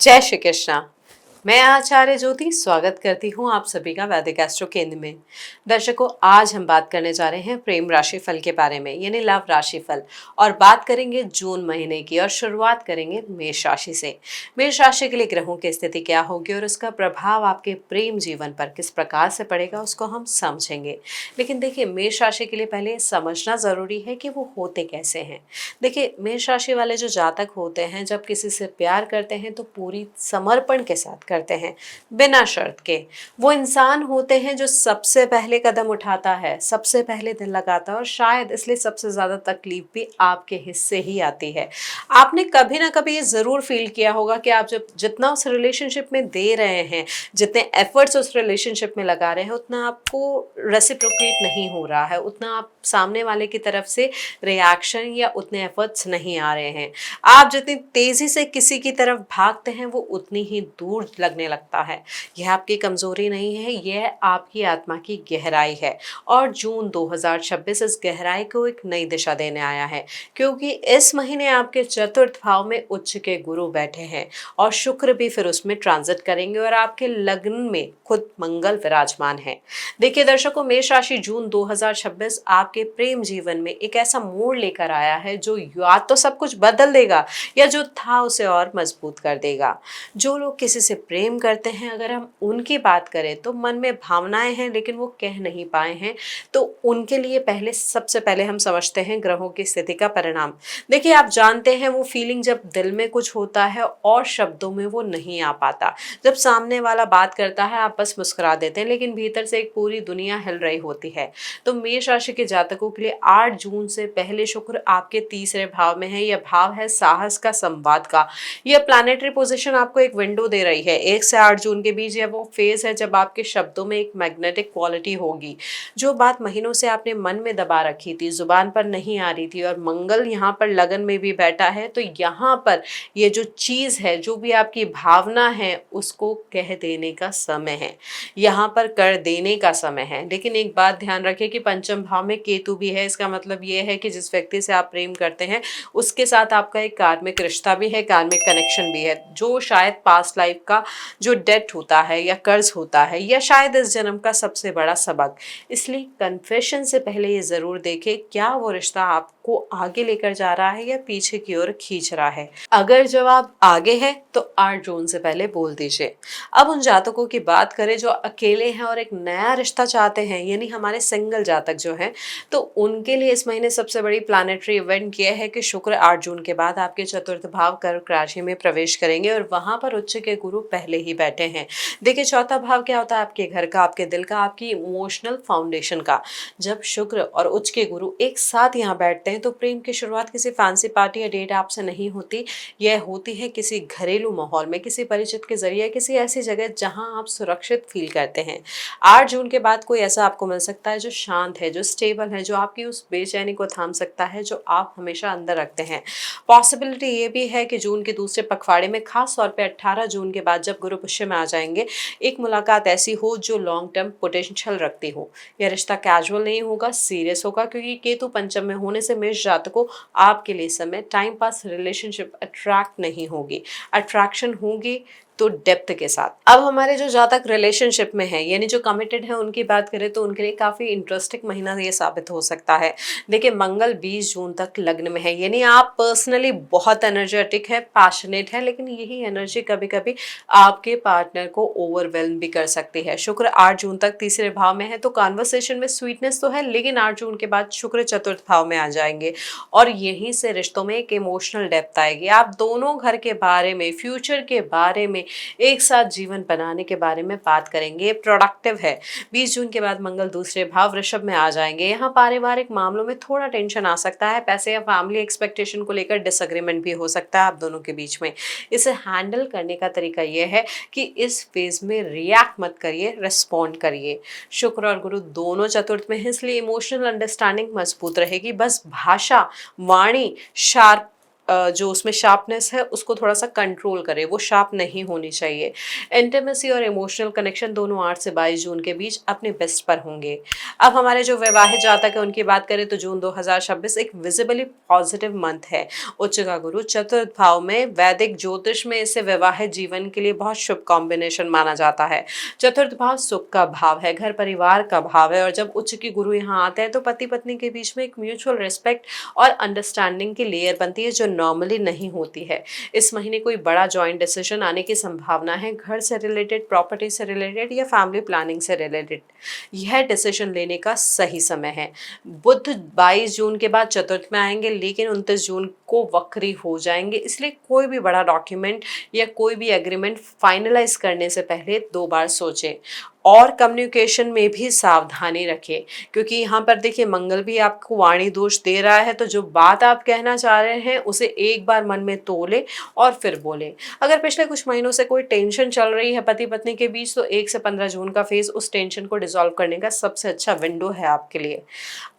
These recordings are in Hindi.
जय श्री कृष्णा। मैं आचार्य ज्योति स्वागत करती हूँ आप सभी का वैदिक एस्ट्रो केंद्र में। दर्शकों, आज हम बात करने जा रहे हैं प्रेम राशि फल के बारे में, यानी लव राशि फल, और बात करेंगे जून महीने की और शुरुआत करेंगे मेष राशि से। मेष राशि के लिए ग्रहों की स्थिति क्या होगी और उसका प्रभाव आपके प्रेम जीवन पर किस प्रकार से पड़ेगा उसको हम समझेंगे। लेकिन देखिए, मेष राशि के लिए पहले समझना जरूरी है कि वो होते कैसे हैं। देखिए, मेष राशि वाले जो जातक होते हैं, जब किसी से प्यार करते हैं तो पूरी समर्पण के साथ करते हैं, बिना शर्त के। वो इंसान होते हैं जो सबसे पहले कदम उठाता है, सबसे पहले दिल लगाता है, और शायद इसलिए सबसे ज्यादा तकलीफ भी आपके हिस्से ही आती है। आपने कभी ना कभी ये जरूर फील किया होगा कि आप जब जितना उस रिलेशनशिप में दे रहे हैं, जितने एफर्ट्स उस रिलेशनशिप में लगा रहे हैं, उतना आपको रेसिप्रोकेट नहीं हो रहा है, उतना आप सामने वाले की तरफ से रिएक्शन या उतने एफर्ट्स नहीं आ रहे हैं। आप जितनी तेजी से किसी की तरफ भागते हैं वो उतनी ही दूर लगने लगता है। यह आपकी कमजोरी नहीं है, यह आपकी आत्मा की गहराई है। और जून 2026 इस गहराई को एक नई दिशा देने आया है, क्योंकि इस महीने आपके चतुर्थ भाव में उच्च के गुरु बैठे हैं और शुक्र भी फिर उसमें ट्रांजिट करेंगे और आपके लग्न में खुद मंगल विराजमान है। देखिए दर्शकों, मेष राशि जून 2026 आपके प्रेम जीवन में एक ऐसा मोड़ लेकर आया है जो या तो सब कुछ बदल देगा या जो था उसे और मजबूत कर देगा। जो लोग किसी से प्रेम करते हैं, अगर हम उनकी बात करें तो मन में भावनाएं हैं लेकिन वो कह नहीं पाए हैं, तो उनके लिए सबसे पहले हम समझते हैं ग्रहों की स्थिति का परिणाम। देखिए, आप जानते हैं वो फीलिंग जब दिल में कुछ होता है और शब्दों में वो नहीं आ पाता। जब सामने वाला बात करता है आप बस मुस्कुरा देते हैं, लेकिन भीतर से एक पूरी दुनिया हिल रही होती है। तो मेष राशि के जातकों के लिए 8 जून से पहले शुक्र आपके तीसरे भाव में है। यह भाव है साहस का, संवाद का। यह प्लैनेटरी पोजीशन आपको एक विंडो दे रही है। 1 से 8 जून के बीच यह वो फेज है जब आपके शब्दों में एक मैग्नेटिक क्वालिटी होगी। जो बात महीनों से आपने मन में दबा रखी थी, जुबान पर नहीं आ रही थी, और मंगल यहाँ पर लगन में भी बैठा है, तो यहाँ पर ये जो चीज है, जो भी आपकी भावना है, उसको कह देने का समय है, यहाँ पर कर देने का समय है। लेकिन एक बात ध्यान रखें कि पंचम भाव में केतु भी है। इसका मतलब ये है कि जिस व्यक्ति से आप प्रेम करते हैं उसके साथ आपका एक कार्मिक रिश्ता भी है, कार्मिक कनेक्शन भी है, जो शायद पास्ट लाइफ का जो डेट होता है या कर्ज होता है, या शायद इस जन्म का सबसे बड़ा सबक। इसलिए कन्फेशन से पहले ये जरूर देखें क्या वो रिश्ता आपको आगे लेकर जा रहा है या पीछे की ओर खींच रहा है। अगर जवाब आगे है तो 8 जून से पहले बोल दीजिए। अब उन जातकों की बात करें जो अकेले हैं और एक नया रिश्ता चाहते हैं, यानी हमारे सिंगल जातक जो हैं, तो उनके लिए इस महीने सबसे बड़ी प्लैनेटरी इवेंट यह है कि शुक्र 8 जून के बाद आपके चतुर्थ भाव कर्क राशि में प्रवेश करेंगे और वहां पर उच्च के गुरु पहले ही बैठे हैं। देखिए, चौथा भाव क्या होता है? आपके घर का, आपके दिल का, आपकी इमोशनल फाउंडेशन का। जब शुक्र और उच्च के गुरु एक साथ यहाँ बैठते हैं तो प्रेम की शुरुआत किसी फैंसी पार्टी या डेट ऐप से नहीं होती। यह होती है किसी घरेलू माहौल में, किसी परिचित के जरिए, किसी ऐसी जगह जहां आप सुरक्षित फील करते हैं। 8 जून के बाद कोई ऐसा आपको मिल सकता है जो शांत है, जो स्टेबल है, जो आपकी उस बेचैनी को थाम सकता है जो आप हमेशा अंदर रखते हैं। पॉसिबिलिटी ये भी है कि जून के दूसरे पखवाड़े में, खास तौर पे 18 जून के बाद जब गुरु पुष्य में आ जाएंगे, एक मुलाकात ऐसी हो जो लॉन्ग टर्म पोटेंशियल रखती हो। यह रिश्ता कैजुअल नहीं होगा, सीरियस होगा, क्योंकि केतु पंचम में होने से मेष जातकों आपके लिए समय टाइम पास रिलेशनशिप अट्रैक्ट नहीं होगी, अट्रैक्शन होगी तो डेप्थ के साथ। अब हमारे जो जातक रिलेशनशिप में है, यानी जो कमिटेड है, उनकी बात करें तो उनके लिए काफी इंटरेस्टिंग महीना ये साबित हो सकता है। देखिए, मंगल 20 जून तक लग्न में है, यानी आप पर्सनली बहुत एनर्जेटिक है, पैशनेट है, लेकिन यही एनर्जी कभी कभी आपके पार्टनर को ओवरवेल्म भी कर सकती है। शुक्र 8 जून तक तीसरे भाव में है, तो कॉन्वर्सेशन में स्वीटनेस तो है, लेकिन 8 जून के बाद शुक्र चतुर्थ भाव में आ जाएंगे और यहीं से रिश्तों में एक इमोशनल डेप्थ आएगी। आप दोनों घर के बारे में, फ्यूचर के बारे में, एक साथ जीवन बनाने के बारे में बात करेंगे। प्रोडक्टिव है। 20 जून के बाद मंगल दूसरे भाव वृषभ में आ जाएंगे। यहाँ पारिवारिक मामलों में थोड़ा टेंशन आ सकता है, पैसे या फैमिली एक्सपेक्टेशन को लेकर डिसएग्रीमेंट भी हो सकता है आप दोनों के बीच में। इसे हैंडल करने का तरीका यह है कि इस फेज में रिएक्ट मत करिए, रिस्पॉन्ड करिए। शुक्र और गुरु दोनों चतुर्थ में है, इसलिए इमोशनल अंडरस्टैंडिंग मजबूत रहेगी। बस भाषा, वाणी शार्प जो उसमें शार्पनेस है उसको थोड़ा सा कंट्रोल करे, वो शार्प नहीं होनी चाहिए। इंटीमेसी और इमोशनल कनेक्शन दोनों 8 से 22 जून के बीच अपने बेस्ट पर होंगे। अब हमारे जो वैवाहिक जातक है उनकी बात करें तो जून 2026 एक विजिबली पॉजिटिव मंथ है। उच्च का गुरु चतुर्थ भाव में, वैदिक ज्योतिष में इसे वैवाहिक जीवन के लिए बहुत शुभ कॉम्बिनेशन माना जाता है। चतुर्थ भाव सुख का भाव है, घर परिवार का भाव है, और जब उच्च की गुरु यहाँ आते हैं तो पति पत्नी के बीच में एक म्यूचुअल रिस्पेक्ट और अंडरस्टैंडिंग की लेयर बनती है जो नॉर्मली नहीं होती है। इस महीने कोई बड़ा जॉइंट डिसीजन आने की संभावना है, घर से रिलेटेड, प्रॉपर्टी से रिलेटेड या फैमिली प्लानिंग से रिलेटेड। यह डिसीजन लेने का सही समय है। बुध 22 जून के बाद चतुर्थ में आएंगे, लेकिन 29 जून को वक्री हो जाएंगे, इसलिए कोई भी बड़ा डॉक्यूमेंट या कोई भी एग्रीमेंट फाइनलाइज करने से पहले 2 बार सोचें। और कम्युनिकेशन में भी सावधानी रखें, क्योंकि यहाँ पर देखिए मंगल भी आपको वाणी दोष दे रहा है, तो जो बात आप कहना चाह रहे हैं उसे एक बार मन में तोलें और फिर बोलें। अगर पिछले कुछ महीनों से कोई टेंशन चल रही है पति पत्नी के बीच, तो 1 से 15 जून का फेज उस टेंशन को डिसॉल्व करने का सबसे अच्छा विंडो है आपके लिए।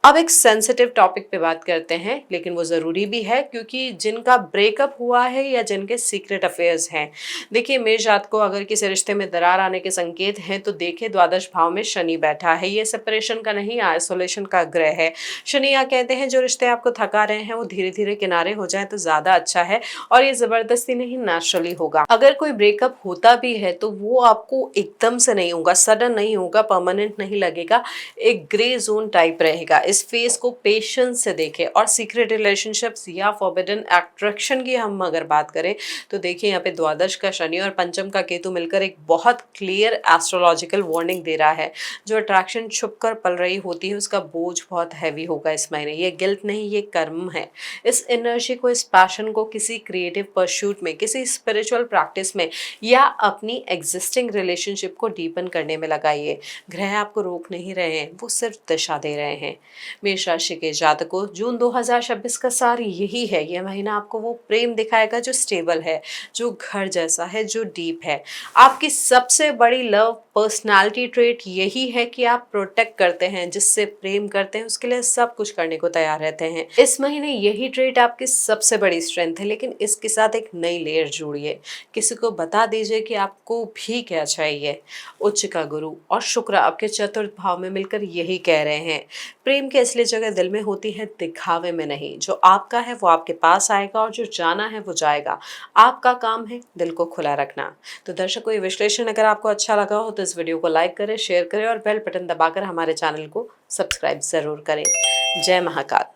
अब एक सेंसिटिव टॉपिक पे बात करते हैं, लेकिन वो ज़रूरी भी है, क्योंकि जिनका ब्रेकअप हुआ है या जिनके सीक्रेट अफेयर्स हैं, देखिए मेष जात को अगर किसी रिश्ते में दरार आने के संकेत हैं तो देखिए द्वादश भाव में शनि बैठा है। ये सेपरेशन का नहीं, आइसोलेशन का ग्रह है। शनि यहाँ कहते हैं जो रिश्ते आपको थका रहे हैं वो धीरे धीरे किनारे हो जाए तो ज़्यादा अच्छा है, और ये ज़बरदस्ती नहीं, नेचुरली होगा। अगर कोई ब्रेकअप होता भी है तो वो आपको एकदम से नहीं होगा, सडन नहीं होगा, परमानेंट नहीं लगेगा, एक ग्रे जोन टाइप रहेगा। इस फेस को पेशेंस से देखें। और सीक्रेट रिलेशनशिप्स या फॉरबिडन अट्रैक्शन की हम अगर बात करें तो देखिए यहाँ पे द्वादश का शनि और पंचम का केतु मिलकर एक बहुत क्लियर एस्ट्रोलॉजिकल वार्निंग दे रहा है। जो अट्रैक्शन छुप कर पल रही होती है उसका बोझ बहुत हैवी होगा इस महीने। ये गिल्ट नहीं, ये कर्म है। इस एनर्जी को, इस पैशन को किसी क्रिएटिव परस्यूट में, किसी स्पिरिचुअल प्रैक्टिस में या अपनी एग्जिस्टिंग रिलेशनशिप को डीपन करने में लगाइए। ग्रह आपको रोक नहीं रहे हैं, वो सिर्फ दिशा दे रहे हैं। मेष राशि के जातकों, जून 2026 का सार यही है। यह महीना आपको वो प्रेम दिखाएगा जो स्टेबल है, जो घर जैसा है, जो डीप है। आपकी सबसे बड़ी लव पर्सनालिटी ट्रेट यही है कि आप प्रोटेक्ट करते हैं, जिससे प्रेम करते हैं उसके लिए सब कुछ करने को तैयार रहते हैं। इस महीने यही ट्रेट आपकी सबसे बड़ी स्ट्रेंथ है, लेकिन इसके साथ एक नई लेयर जोड़िए। किसी को बता दीजिए कि आपको भी क्या चाहिए। उच्च का गुरु और शुक्र आपके चतुर्थ भाव में मिलकर यही कह रहे हैं, प्रेम की असली जगह दिल में होती है, दिखावे में नहीं। जो आपका है वो आपके पास आएगा और जो जाना है वो जाएगा। आपका काम है दिल को खुला रखना। तो दर्शकों, ये विश्लेषण अगर आपको अच्छा लगा हो तो इस वीडियो को लाइक करें, शेयर करें और बेल बटन दबाकर हमारे चैनल को सब्सक्राइब ज़रूर करें। जय महाकाल।